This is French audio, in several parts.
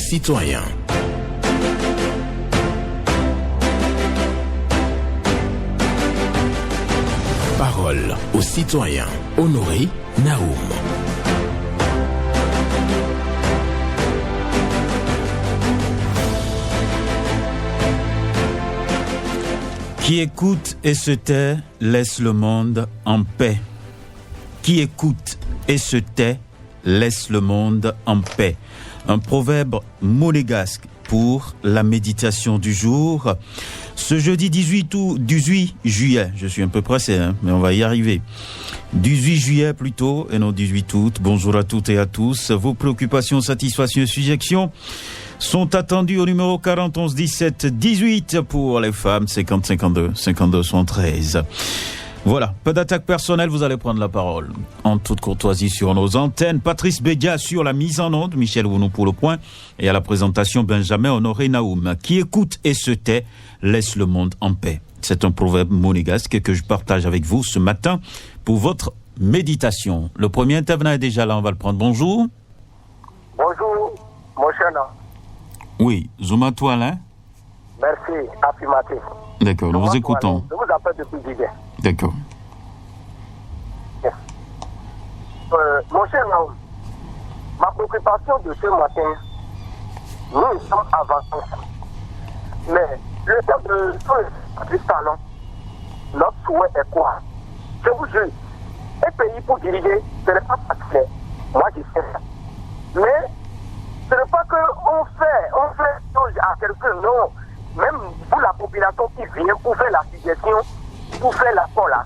citoyens. Parole aux citoyens. Honoré Naoum. Qui écoute et se tait, laisse le monde en paix. Qui écoute et se tait, laisse le monde en paix. Un proverbe monégasque pour la méditation du jour. Ce jeudi 18 juillet, je suis un peu pressé, mais on va y arriver. 18 juillet plutôt, et non 18 août. Bonjour à toutes et à tous. Vos préoccupations, satisfactions et suggestions sont attendus au numéro 40 11 17 18 pour les femmes, 50 52 52 73. Voilà, pas d'attaque personnelle, vous allez prendre la parole en toute courtoisie sur nos antennes. Patrice Bédia sur la mise en onde, Michel Wounou pour le point, et à la présentation Benjamin Honoré Naoum. Qui écoute et se tait, laisse le monde en paix. C'est un proverbe monégasque que je partage avec vous ce matin pour votre méditation. Le premier intervenant est déjà là, on va le prendre. Bonjour. Bonjour, mon cher. Oui, Zouma Toile, Merci, affirmatif. D'accord, nous vous écoutons. Je vous appelle depuis Didier. D'accord. Mon cher Naoum, ma préoccupation de ce matin, nous sommes avancés. Mais le temps du salon, notre souhait est quoi? Je vous jure, un pays pour diriger, ce n'est pas facile. Moi, je sais ça. Mais ce n'est pas qu'on fait chose à quelqu'un, non. Même pour la population qui vient pour faire la suggestion, pour faire l'apport là.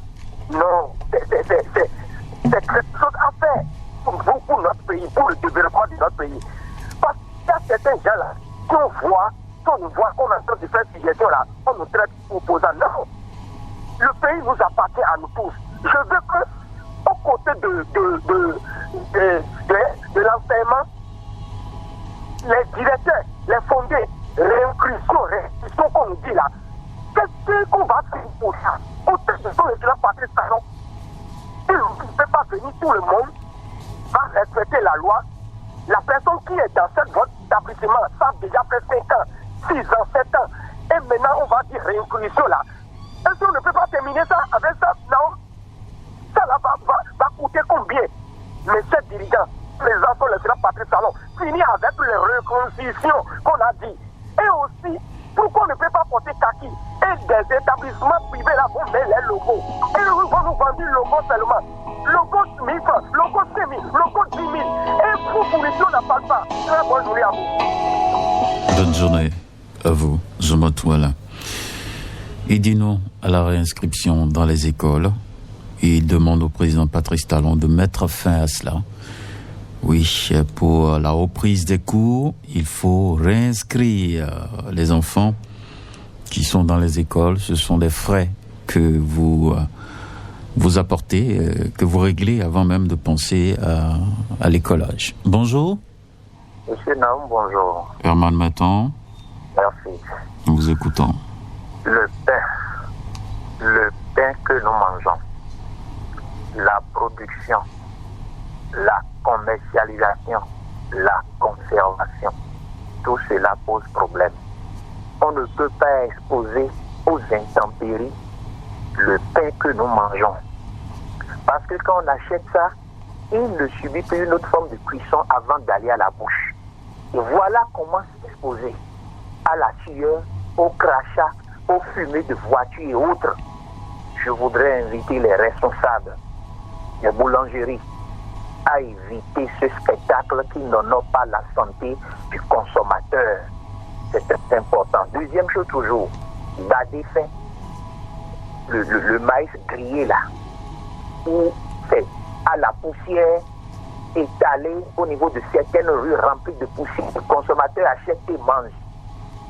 Non, c'est quelque chose à faire pour notre pays, pour le développement de notre pays. Parce qu'il y a certains gens là, qu'on nous voit, qu'on entend de faire suggestion là, on nous traite opposants. Non, le pays nous appartient à nous tous. Je veux que, aux côtés de l'enseignement, les directeurs, les fondés, réinclusion qu'on nous dit là, qu'est-ce qu'on va faire pour ça? Autant de gens de la patrie salon, il ne peut pas venir, tout le monde va respecter la loi. La personne qui est dans votre établissement, ça déjà fait 5 ans, 6 ans, 7 ans, et maintenant on va dire réinclusion là. Est-ce qu'on ne peut pas terminer ça avec ça? Non. Ça là va coûter combien? Mais ces dirigeants, les enfants de la patrie salon, finir avec les réconciliations qu'on a dit. Et aussi, pourquoi on ne peut pas porter kaki? Et des établissements privés là vont mettre les logos. Et ils vont nous vendre le logo seulement. Logo 1000 francs, logo 5 000, logo 10 000. Et pour fourniture, on n'a pas ça. Très bonne journée à vous. Bonne journée à vous, Zomatouala. Il dit non à la réinscription dans les écoles. Il demande au président Patrice Talon de mettre fin à cela. Oui, pour la reprise des cours, il faut réinscrire les enfants qui sont dans les écoles. Ce sont des frais que vous apportez, que vous réglez avant même de penser à l'écolage. Bonjour. Monsieur Naoum, bonjour. Herman Matan. Merci. Nous vous écoutons. Le pain que nous mangeons, la production, la commercialisation, la conservation, tout cela pose problème. On ne peut pas exposer aux intempéries le pain que nous mangeons. Parce que quand on achète ça, il ne subit plus une autre forme de cuisson avant d'aller à la bouche. Et voilà comment s'exposer à la sueur, au crachat, aux fumées de voitures et autres. Je voudrais inviter les responsables des boulangeries à éviter ce spectacle qui n'honore pas la santé du consommateur. C'est très important. Deuxième chose toujours, bader fin, le maïs grillé là, où c'est à la poussière étalée au niveau de certaines rues remplies de poussière. Le consommateur achète et mange.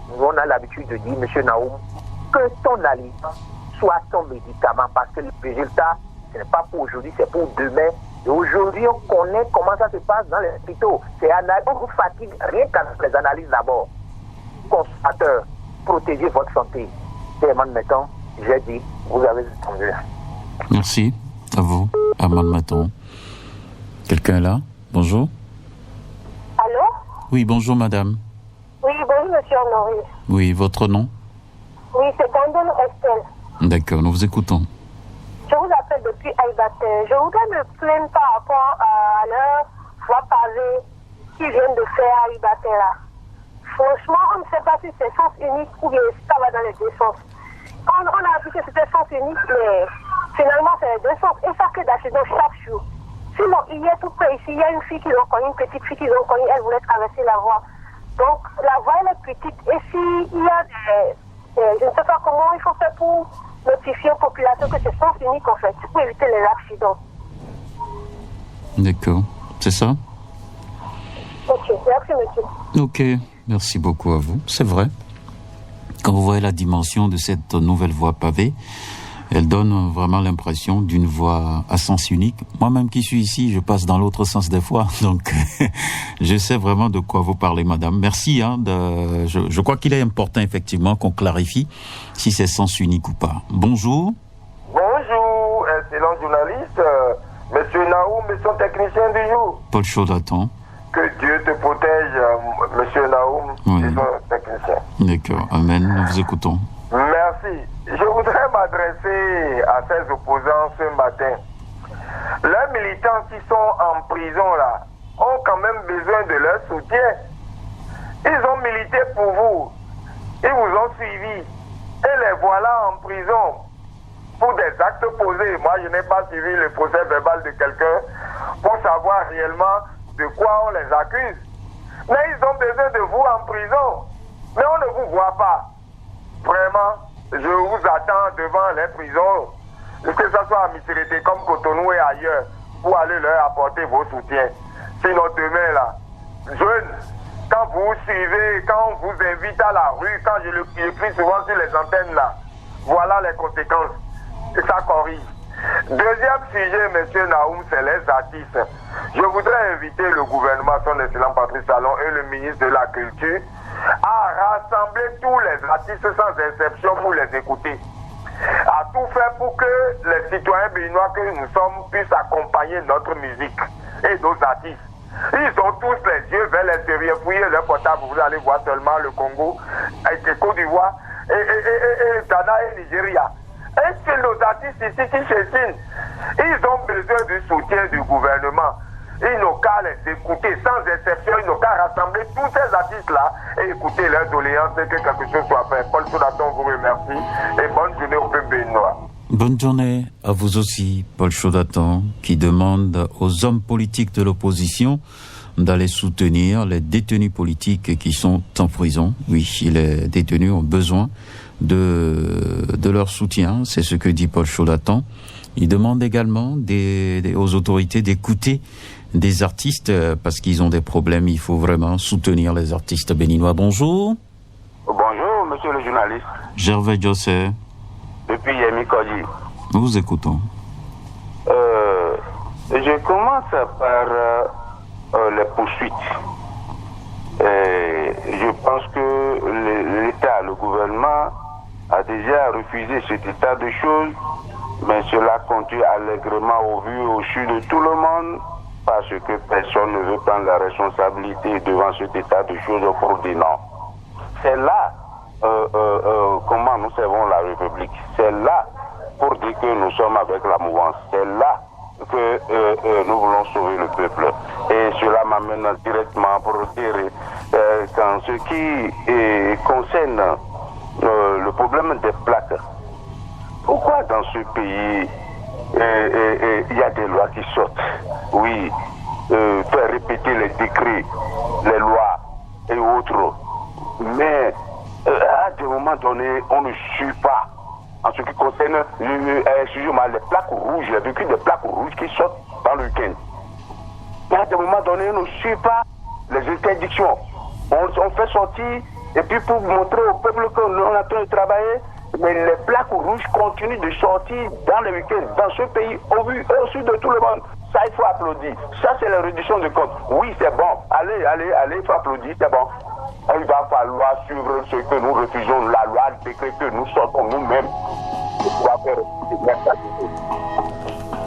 Nous, on a l'habitude de dire, monsieur Naoum, que ton aliment soit ton médicament, parce que le résultat, ce n'est pas pour aujourd'hui, c'est pour demain. Et aujourd'hui, on connaît comment ça se passe dans les hôpitaux. On vous fatigue rien qu'avec les analyses d'abord. Consommateur, protégez votre santé. Herman Matan, j'ai dit, vous avez entendu. Merci à vous, Herman Matan. Quelqu'un est là? Bonjour. Allô? Oui, bonjour madame. Oui, bonjour, monsieur Honoré. Oui, votre nom? Oui, c'est Gandon Estelle. D'accord, nous vous écoutons. Je vous appelle depuis Aïbaté. Je voudrais me plaindre par rapport à leur voie pavée qu'ils viennent de faire à Aïbaté là. Franchement, on ne sait pas si c'est sens unique ou bien ça va dans les deux sens. On a vu que c'était sens unique, mais finalement c'est les deux sens. Et ça fait d'accident chaque jour. Sinon, hier tout près ici, il y a une fille qui l'ont connue, une petite fille qui l'ont connue, elle voulait traverser la voie. Donc la voie elle est petite. Et s'il y a je ne sais pas comment il faut faire pour notifier aux populations que c'est sens unique en fait, pour éviter les accidents. D'accord, c'est ça? Ok, merci monsieur. Ok, merci beaucoup à vous. C'est vrai. Quand vous voyez la dimension de cette nouvelle voie pavée, elle donne vraiment l'impression d'une voie à sens unique. Moi-même qui suis ici, je passe dans l'autre sens des fois, donc je sais vraiment de quoi vous parlez, madame. Merci. Je crois qu'il est important effectivement qu'on clarifie si c'est sens unique ou pas. Bonjour. Bonjour, excellent journaliste, monsieur Naoum et son technicien du jour. Paul Chaudatan. Que Dieu te protège, monsieur Naoum et son technicien. D'accord, amen, nous vous écoutons. Merci. Je voudrais m'adresser à ces opposants ce matin. Les militants qui sont en prison là ont quand même besoin de leur soutien. Ils ont milité pour vous. Ils vous ont suivi. Et les voilà en prison pour des actes posés. Moi, je n'ai pas suivi le procès verbal de quelqu'un pour savoir réellement de quoi on les accuse. Mais ils ont besoin de vous en prison. Mais on ne vous voit pas. Vraiment, je vous attends devant les prisons, que ce soit à Missirité comme Cotonou et ailleurs, pour aller leur apporter vos soutiens. Sinon demain là, jeunes, quand vous suivez, quand on vous invite à la rue, quand je le crie souvent sur les antennes là, voilà les conséquences. Et ça corrige. Deuxième sujet, monsieur Naoum, c'est les artistes. Je voudrais inviter le gouvernement, son excellent Patrice Talon et le ministre de la Culture à rassembler tous les artistes sans exception pour les écouter. À tout faire pour que les citoyens béninois que nous sommes puissent accompagner notre musique et nos artistes. Ils ont tous les yeux vers l'extérieur, fouillez leur portable, vous allez voir seulement le Congo, et Côte d'Ivoire, et Ghana et Nigeria. Et c'est nos artistes ici qui chécinent. Ils ont besoin du soutien du gouvernement. Ils n'ont qu'à les écouter, sans exception, ils n'ont qu'à rassembler tous ces artistes-là et écouter leurs doléances et que quelque chose soit fait. Paul Chaudatan vous remercie et bonne journée au peuple béninois. Bonne journée à vous aussi, Paul Chaudatan, qui demande aux hommes politiques de l'opposition d'aller soutenir les détenus politiques qui sont en prison. Oui, les détenus ont besoin de leur soutien, c'est ce que dit Paul Chaudatan. Il demande également aux autorités d'écouter des artistes parce qu'ils ont des problèmes. Il faut vraiment soutenir les artistes béninois. Bonjour. Bonjour, monsieur le journaliste. Gervais José. Depuis Yemi Kodji. Nous vous écoutons. Je commence par les poursuites. Je pense que l'État, le gouvernement, a déjà refusé cet état de choses, mais cela continue allègrement au vu et au su de tout le monde, parce que personne ne veut prendre la responsabilité devant cet état de choses pour dire non. C'est là comment nous servons la République. C'est là pour dire que nous sommes avec la mouvance. C'est là que nous voulons sauver le peuple. Et cela m'amène directement pour dire qu'en ce qui concerne le problème des plaques, pourquoi dans ce pays il y a des lois qui sortent? Oui, faire répéter les décrets, les lois et autres. Mais à des moments donnés, on ne suit pas. En ce qui concerne excusez-moi, les plaques rouges, les véhicules de plaques rouges qui sortent dans le week-end. Mais à des moments donnés, on ne suit pas les interdictions. On fait sortir, et puis pour montrer au peuple qu'on est en train de travailler, mais les plaques rouges continuent de sortir dans les week-ends, dans ce pays, au vu et au sud de tout le monde. Ça, il faut applaudir. Ça, c'est la réduction de compte. Oui, c'est bon. Allez, il faut applaudir, c'est bon. Il va falloir suivre ce que nous refusons, la loi, le décret que nous sortons nous-mêmes.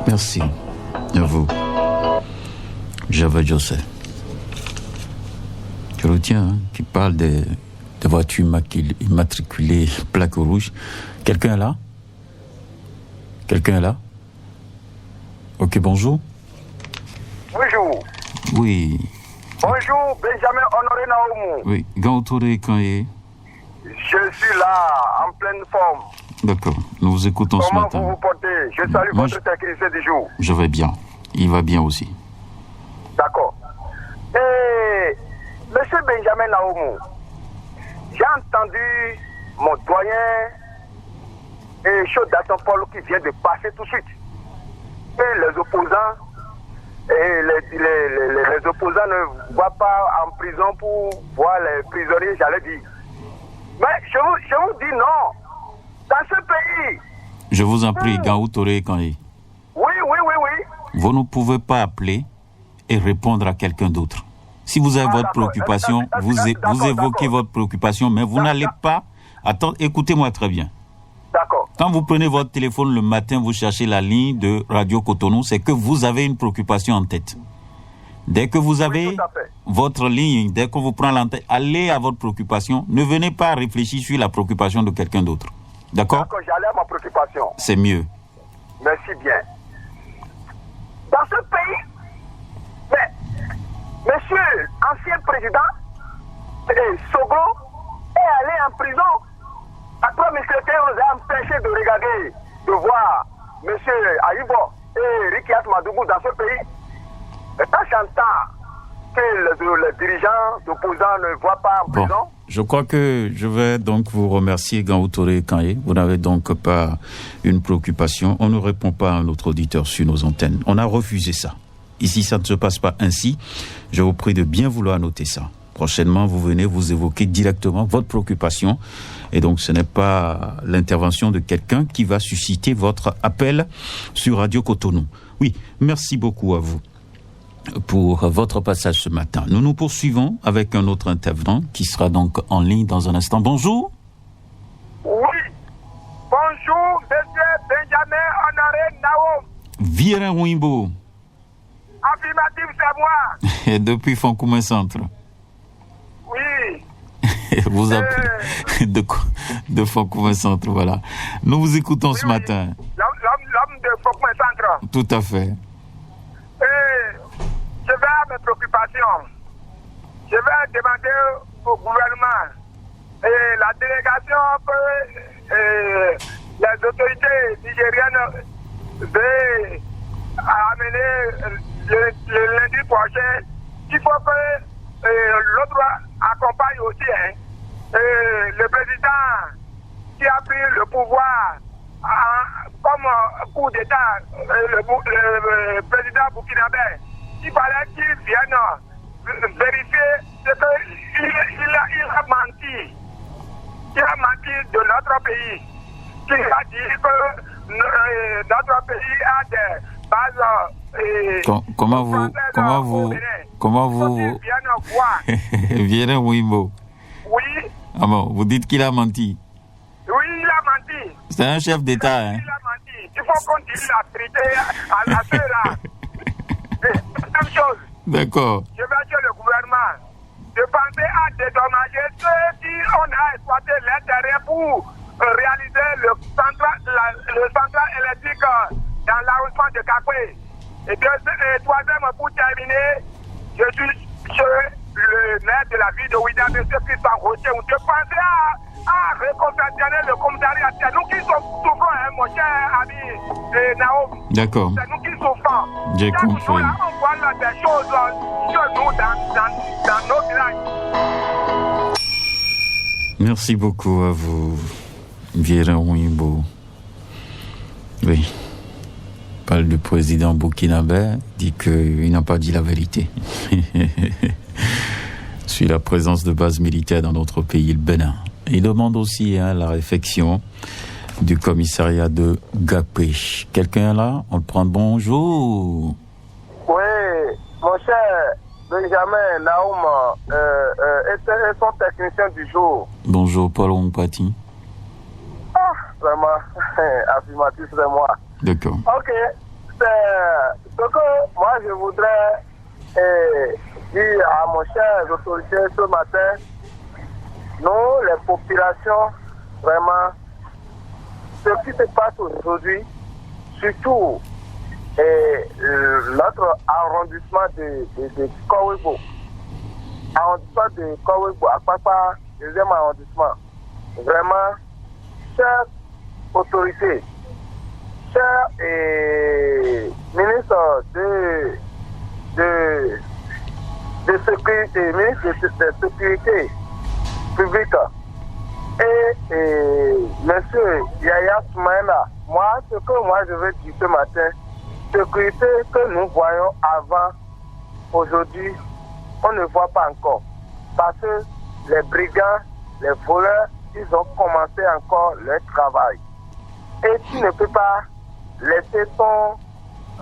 Merci. À vous. Gervais José. Je le entretien qui parle des voitures immatriculées plaque rouge. Quelqu'un est là? Ok, bonjour. Bonjour. Oui. Bonjour, Benjamin Honoré Naoumou. Oui, Gautore Kanye. Je suis là, en pleine forme. D'accord, nous vous écoutons ce matin. Comment vous portez? Je salue votre technicien du jour. Je vais bien. Il va bien aussi. D'accord. Et Monsieur Benjamin Naoumou, j'ai entendu mon doyen et Chaud d'Aton Paul qui vient de passer tout de suite. Et les opposants, les opposants ne vont pas en prison pour voir les prisonniers, j'allais dire. Mais je vous dis non. Dans ce pays... Je vous en prie, Gautore Kanye. Oui. Vous ne pouvez pas appeler et répondre à quelqu'un d'autre. Si vous avez votre préoccupation, vous évoquez votre préoccupation, mais vous n'allez pas... Attends, écoutez-moi très bien. D'accord. Quand vous prenez votre téléphone le matin, vous cherchez la ligne de Radio Cotonou, c'est que vous avez une préoccupation en tête. Dès que vous avez votre ligne, dès que vous prenez l'antenne, allez à votre préoccupation. Ne venez pas réfléchir sur la préoccupation de quelqu'un d'autre. D'accord? D'accord, j'allais à ma préoccupation. C'est mieux. Merci bien. Dans ce pays, monsieur ancien président Sogo est allé en prison. Après, M. Théo nous a empêché de regarder, de voir M. Aïbo et Rikiat Madougou dans ce pays. Et quand j'entends que les dirigeants d'opposants ne voient pas en prison... Bon, je crois que je vais donc vous remercier, Gautore Kanye. Vous n'avez donc pas une préoccupation. On ne répond pas à un autre auditeur sur nos antennes. On a refusé ça. Ici, ça ne se passe pas ainsi. Je vous prie de bien vouloir noter ça. Prochainement, vous venez vous évoquer directement votre préoccupation. Et donc, ce n'est pas l'intervention de quelqu'un qui va susciter votre appel sur Radio Cotonou. Oui, merci beaucoup à vous pour votre passage ce matin. Nous nous poursuivons avec un autre intervenant qui sera donc en ligne dans un instant. Bonjour. Oui. Bonjour, monsieur Benjamin Honoré Naoum. Viren Wimbo. Affirmatif, c'est moi. Depuis Fonkoumen Centre. Oui. Vous appelez de Fonkoumen Centre, voilà. Nous vous écoutons ce matin. L'homme de Fonkoumen Centre. Tout à fait. Je vais à mes préoccupations. Je vais demander au gouvernement et la délégation que les autorités nigériennes veulent amener le lundi prochain. Il faut que l'autre accompagne aussi le président qui a pris le pouvoir comme coup d'État, le président burkinabé. Il fallait qu'il vienne vérifier ce qu'il a menti. Il a menti de notre pays. Il a dit que notre pays a des bases. Comment vous Viren Wimbo. Oui. Ah bon, vous dites qu'il a menti. Oui, il a menti. C'est un chef d'État, hein. Il a menti. Il faut qu'on dise la vérité à ceux-là. Même chose. D'accord. Je vais dire le gouvernement de penser à dédommager ceux qui on a exploité l'intérêt pour réaliser le central électrique dans l'arrondissement de Kakwe. Et troisième, pour terminer, je suis le maire de la ville de Ouida, M. Christian Rocher, où je pensais à reconfectionner le commissariat. C'est nous qui souffrons, mon cher ami Naoum. D'accord. C'est nous qui souffrons. J'ai compris. On voit des choses sur nous dans nos villages. Merci beaucoup à vous, Viren Wimbo. Oui. Parle du président burkinabé, dit qu'il n'a pas dit la vérité. Sur la présence de bases militaires dans notre pays, le Bénin. Il demande aussi la réfection du commissariat de Gapé. Quelqu'un là? On le prend. Bonjour. Oui, mon cher Benjamin Naoum est son technicien du jour. Bonjour, Paul Ongpati. Ah, vraiment, affirmatif, c'est moi. D'accord. Ok, c'est ce que moi je voudrais et dire à mon cher autorité ce matin, nous, les populations, vraiment, ce qui se passe aujourd'hui, surtout notre arrondissement de Kowebo, arrondissement de Kowebo, à Papa, deuxième arrondissement, vraiment, chers autorités, chers ministres de sécurité, ministre de sécurité publique et monsieur Yaya Soumaïla, moi, ce que je veux dire ce matin, sécurité que nous voyons avant, aujourd'hui, on ne voit pas encore. Parce que les brigands, les voleurs, ils ont commencé encore leur travail. Et tu ne peux pas laisser ton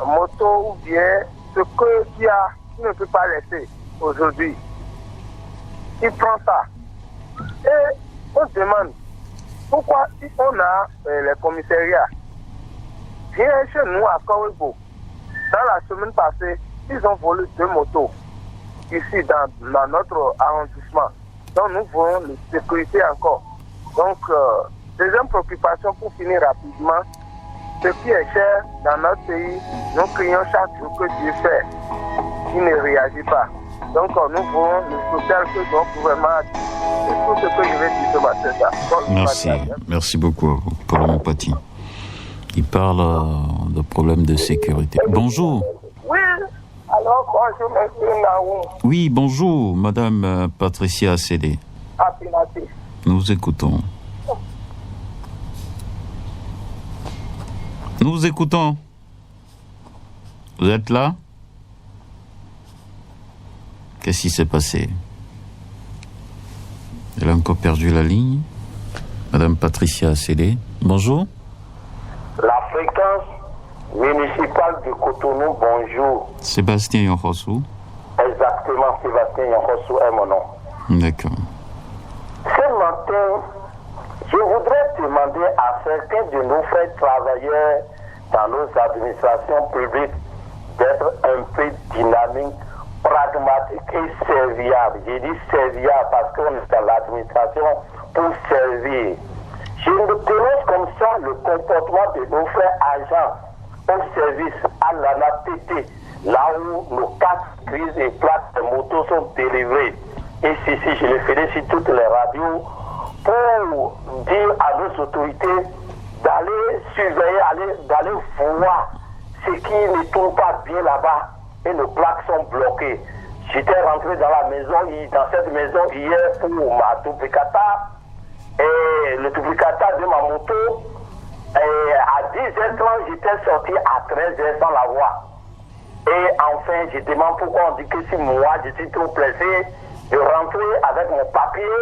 moto ou bien ce que tu as, tu ne peux pas laisser aujourd'hui. Il prend ça. Et on se demande pourquoi si on a les commissariats. Viens chez nous à Kowebo. Dans la semaine passée, ils ont volé 2 motos ici dans notre arrondissement. Donc nous voulons la sécurité encore. Donc, deuxième préoccupation pour finir rapidement, ce qui est cher dans notre pays, nous crions chaque jour que Dieu fait. Il ne réagit pas. Donc nous voulons le social que notre gouvernement a dit. C'est tout ce que je vais dire ce matin. Merci. Merci beaucoup, Paul Moupati. Il parle de problèmes de sécurité. Bonjour. Oui. Alors, bonjour, monsieur Naoum. Oui, bonjour, madame Patricia Cédé. Nous vous écoutons. Nous vous écoutons. Vous êtes là? Qu'est-ce qui s'est passé? Elle a encore perdu la ligne. Madame Patricia Cédé. Bonjour. La fréquence municipale de Cotonou, bonjour. Sébastien Yonrossou. Exactement, Sébastien Yonrossou est mon nom. D'accord. Ce matin, je voudrais demander à certains de nos frères travailleurs dans nos administrations publiques d'être un peu dynamiques, pragmatiques et serviables. J'ai dit serviables parce qu'on est dans l'administration pour servir. Je dénonce comme ça le comportement de nos frères agents au service à l'ANAPT, là où nos casques grises et plaques de motos sont délivrées. Et si je le félicite toutes les radios pour dire à nos autorités d'aller surveiller, d'aller voir ce qui ne tourne pas bien là-bas et nos plaques sont bloquées. J'étais rentré dans la maison, dans cette maison hier pour ma duplicata et le duplicata de ma moto. Et à 10h30, j'étais sorti à 13h sans la voir. Et enfin, je demande pourquoi on dit que si moi je suis trop pressé de rentrer avec mon papier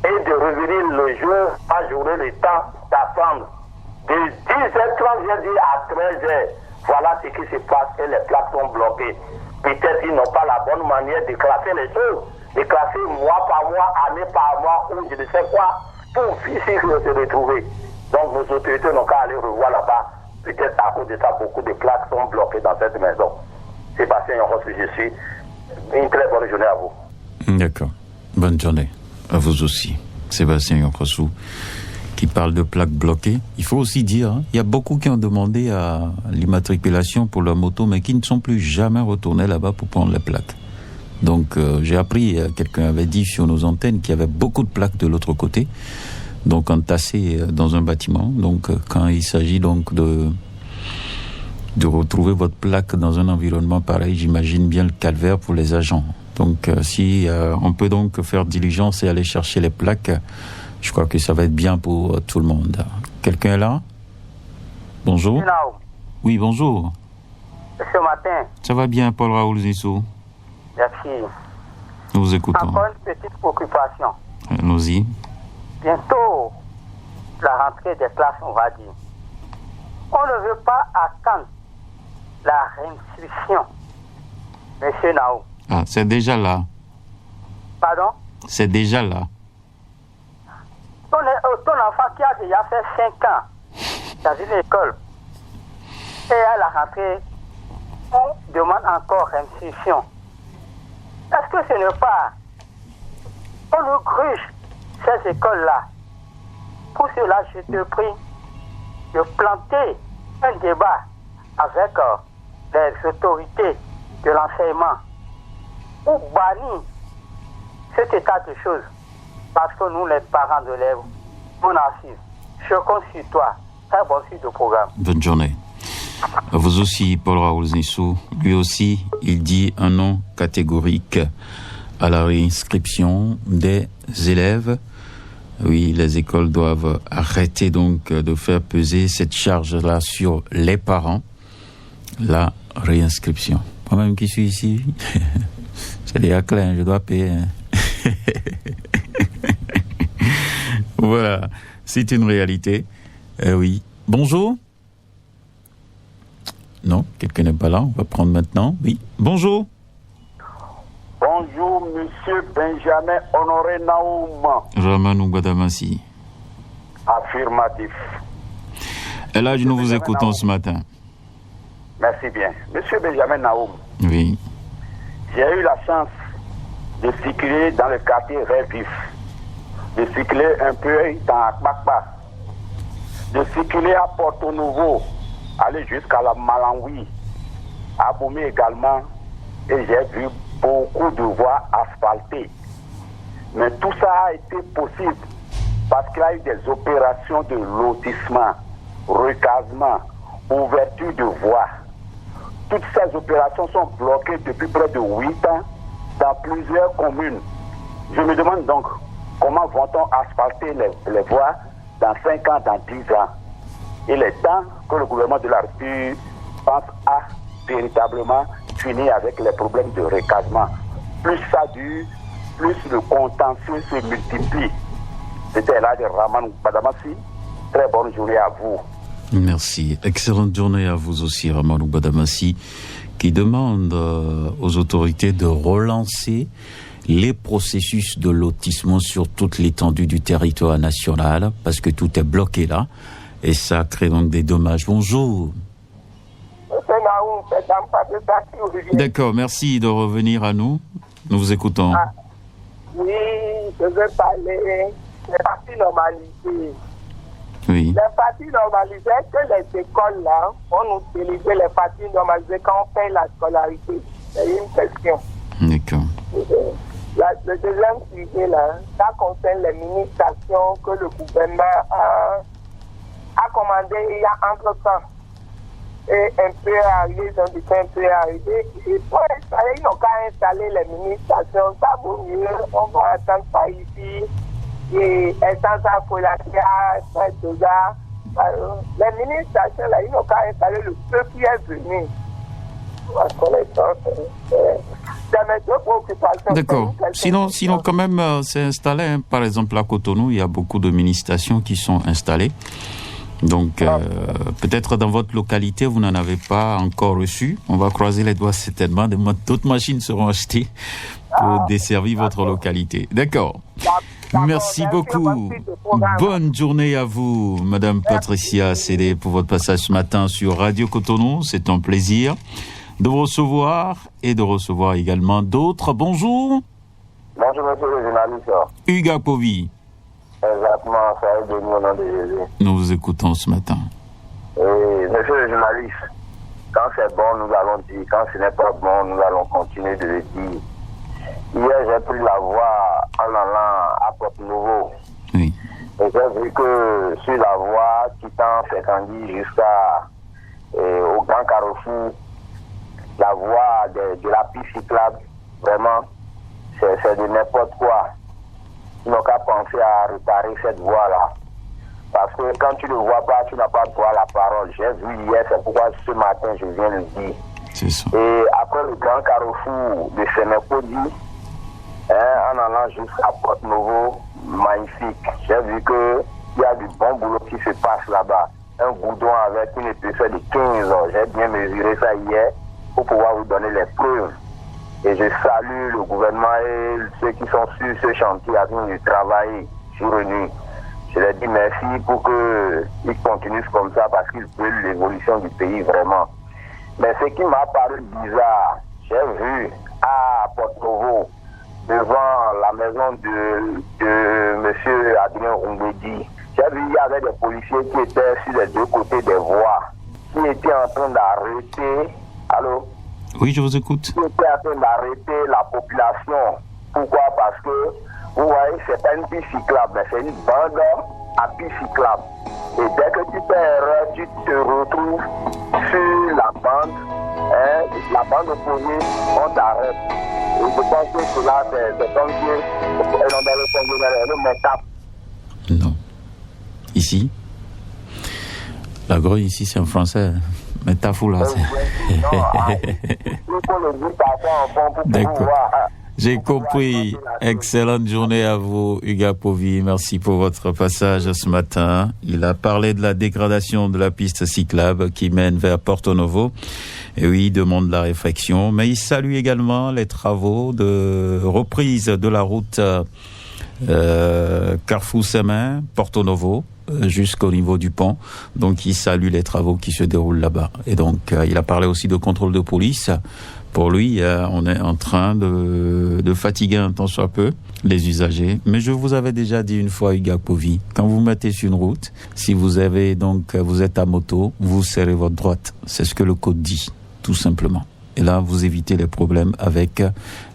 et de revenir le jour, pas j'aurai le temps d'attendre. De 10h30, j'ai dit à 13h, voilà ce qui se passe et les plaques sont bloquées. Peut-être qu'ils n'ont pas la bonne manière de classer les choses, de classer mois par mois, année par mois, ou je ne sais quoi, pour ici se retrouver. Donc nos autorités n'ont qu'à aller revoir là-bas. Peut-être à cause de ça, beaucoup de plaques sont bloquées dans cette maison. Sébastien Yonrossou, je suis. Une très bonne journée à vous. D'accord. Bonne journée. À vous aussi. Sébastien Yonrossou, qui parle de plaques bloquées. Il faut aussi dire, il y a beaucoup qui ont demandé à l'immatriculation pour leur moto, mais qui ne sont plus jamais retournés là-bas pour prendre les plaques. Donc, j'ai appris, quelqu'un avait dit sur nos antennes qu'il y avait beaucoup de plaques de l'autre côté, donc entassées dans un bâtiment. Donc, quand il s'agit donc de retrouver votre plaque dans un environnement pareil, j'imagine bien le calvaire pour les agents. Donc, si on peut donc faire diligence et aller chercher les plaques, je crois que ça va être bien pour tout le monde. Quelqu'un est là? Bonjour. Oui, bonjour. Ce matin. Ça va bien, Paul Raoul Zissou? Merci. Nous vous écoutons. Encore une petite préoccupation. Allons-y. Bientôt, la rentrée des classes, on va dire. On ne veut pas attendre la réinscription. Monsieur Nao. Ah, c'est déjà là. Pardon? C'est déjà là. Ton enfant qui a déjà fait 5 ans dans une école et à la rentrée, on demande encore réinscription. Est-ce que ce n'est pas on nous gruge ces écoles-là? Pour cela, je te prie de planter un débat avec les autorités de l'enseignement ou bannir cet état de choses. Parce que nous, les parents d'élèves, on assiste. Je compte sur toi. Très bon suite de programme. Bonne journée. Vous aussi, Paul Raoul Znissou, lui aussi, il dit un non catégorique à la réinscription des élèves. Oui, les écoles doivent arrêter donc de faire peser cette charge-là sur les parents. La réinscription. Moi-même qui suis ici, c'est des acclins, je dois payer. Voilà, c'est une réalité. Oui. Bonjour. Non, quelqu'un n'est pas là. On va prendre maintenant. Oui. Bonjour. Bonjour, monsieur Benjamin Honoré Naoum. Ramanou Gbadamassi. Affirmatif. Et là, nous vous écoutons ce matin. Merci bien. Monsieur Benjamin Naoum. Oui. J'ai eu la chance de circuler dans le quartier Révif, de circuler un peu dans Akbakba, de circuler à Porto Nouveau, aller jusqu'à la Malawi, à Boumé également, et j'ai vu beaucoup de voies asphaltées. Mais tout ça a été possible parce qu'il y a eu des opérations de lotissement, recasement, ouverture de voies. Toutes ces opérations sont bloquées depuis près de 8 ans dans plusieurs communes. Je me demande donc comment vont-on asphalter les voies dans 5 ans, dans 10 ans. Il est temps que le gouvernement de la République pense à véritablement finir avec les problèmes de recasement. Plus ça dure, plus le contentieux se multiplie. C'était là de Ramanou Gbadamassi. Très bonne journée à vous. Merci. Excellente journée à vous aussi, Ramanou Gbadamassi, qui demande aux autorités de relancer les processus de lotissement sur toute l'étendue du territoire national, parce que tout est bloqué là, et ça crée donc des dommages. Bonjour. D'accord, merci de revenir à nous. Nous vous écoutons. Oui, je veux parler des parties normalisées. Oui. Les parties normalisées, que les écoles là vont nous délivrer les parties normalisées quand on paye la scolarité. C'est une question. D'accord. Le deuxième sujet là, ça concerne les mini-stations que le gouvernement a commandé il y a entre-temps. Et un peu arrivé, ils ont dit un peu arrivé. Il faut installer, ils n'ont qu'à installer les mini-stations. Ça vaut mieux, on va attendre ça ici. Et essence à Folatia, Saint-Doza. Les mini-stations là, ils n'ont qu'à installer le peu qui est venu. D'accord. Sinon, quand même, c'est installé. Hein. Par exemple, à Cotonou, il y a beaucoup de mini-stations qui sont installées. Donc, peut-être dans votre localité, vous n'en avez pas encore reçu. On va croiser les doigts certainement. D'autres machines seront achetées pour desservir votre localité. D'accord. Merci beaucoup. Bonne journée à vous, Madame Patricia Sédé, pour votre passage ce matin sur Radio Cotonou. C'est un plaisir de vous recevoir et de recevoir également d'autres. Bonjour. Bonjour, monsieur le journaliste. Hugues Apovi. Exactement, ça est de nous au nom de Jésus. Nous vous écoutons ce matin. Et monsieur le journaliste, quand c'est bon, nous allons dire. Quand ce n'est pas bon, nous allons continuer de le dire. Hier, j'ai pris la voie en allant à Porto-Nouveau. Oui. Et j'ai vu que sur la voie quittant Fécandi jusqu'à au Grand Carrefour, la voie de la piste cyclable, vraiment, c'est de n'importe quoi. Ils n'ont qu'à penser à réparer cette voie-là. Parce que quand tu ne vois pas, tu n'as pas droit à la parole. J'ai vu hier, c'est pourquoi ce matin, je viens le dire. C'est ça. Et après le Grand Carrefour de Sénécodi, en allant jusqu'à Porto-Nouveau, magnifique. J'ai vu qu'il y a du bon boulot qui se passe là-bas. Un goudron avec une épaisseur de 15 ans. J'ai bien mesuré ça hier pour pouvoir vous donner les preuves. Et je salue le gouvernement et ceux qui sont sur ce chantier afin de travailler jour et nuit. Je leur dis merci pour qu'ils continuent comme ça parce qu'ils veulent l'évolution du pays vraiment. Mais ce qui m'a paru bizarre, j'ai vu à Porto-Novo, devant la maison de M. Adrien Rumbedi, j'ai vu qu'il y avait des policiers qui étaient sur les deux côtés des voies, qui étaient en train d'arrêter. Allô? Oui, je vous écoute. Qui étaient en train d'arrêter la population. Pourquoi? Parce que, vous voyez, c'est pas une piste cyclable, mais c'est une bande à piste cyclable. Et dès que tu fais erreur, tu te retrouves sur la bande opposée, on t'arrête. Et je pense que cela, c'est comme si non. Ici, la grenouille ici, c'est en français. Mais t'as fou là. D'accord. J'ai compris. Excellente journée à vous, Hugues Apovi. Merci pour votre passage ce matin. Il a parlé de la dégradation de la piste cyclable qui mène vers Porto-Novo. Et oui, il demande la réflexion. Mais il salue également les travaux de reprise de la route Carrefour-Semin, Porto-Novo, jusqu'au niveau du pont. Donc, il salue les travaux qui se déroulent là-bas. Et donc, il a parlé aussi de contrôle de police. Pour lui, on est en train de fatiguer un tant soit peu les usagers. Mais je vous avais déjà dit une fois, Hugues Apovi, quand vous mettez sur une route, si vous êtes à moto, vous serrez votre droite. C'est ce que le code dit, tout simplement. Et là, vous évitez les problèmes avec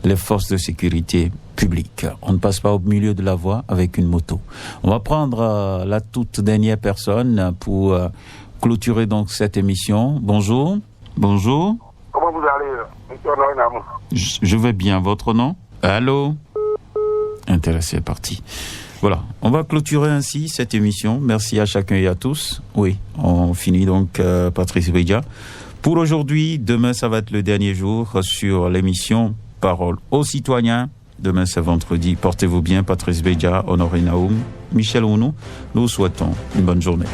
les forces de sécurité publique. On ne passe pas au milieu de la voie avec une moto. On va prendre la toute dernière personne pour clôturer donc cette émission. Bonjour. Bonjour. Comment vous allez, monsieur Namou? Je vais bien. Votre nom? Allô? Intéressé, c'est parti. Voilà. On va clôturer ainsi cette émission. Merci à chacun et à tous. Oui, on finit donc, Patrice Bédia. Pour aujourd'hui, demain, ça va être le dernier jour sur l'émission Parole aux citoyens. Demain, c'est vendredi. Portez-vous bien. Patrice Bédia, Honoré Naoum, Michel Ounou. Nous vous souhaitons une bonne journée.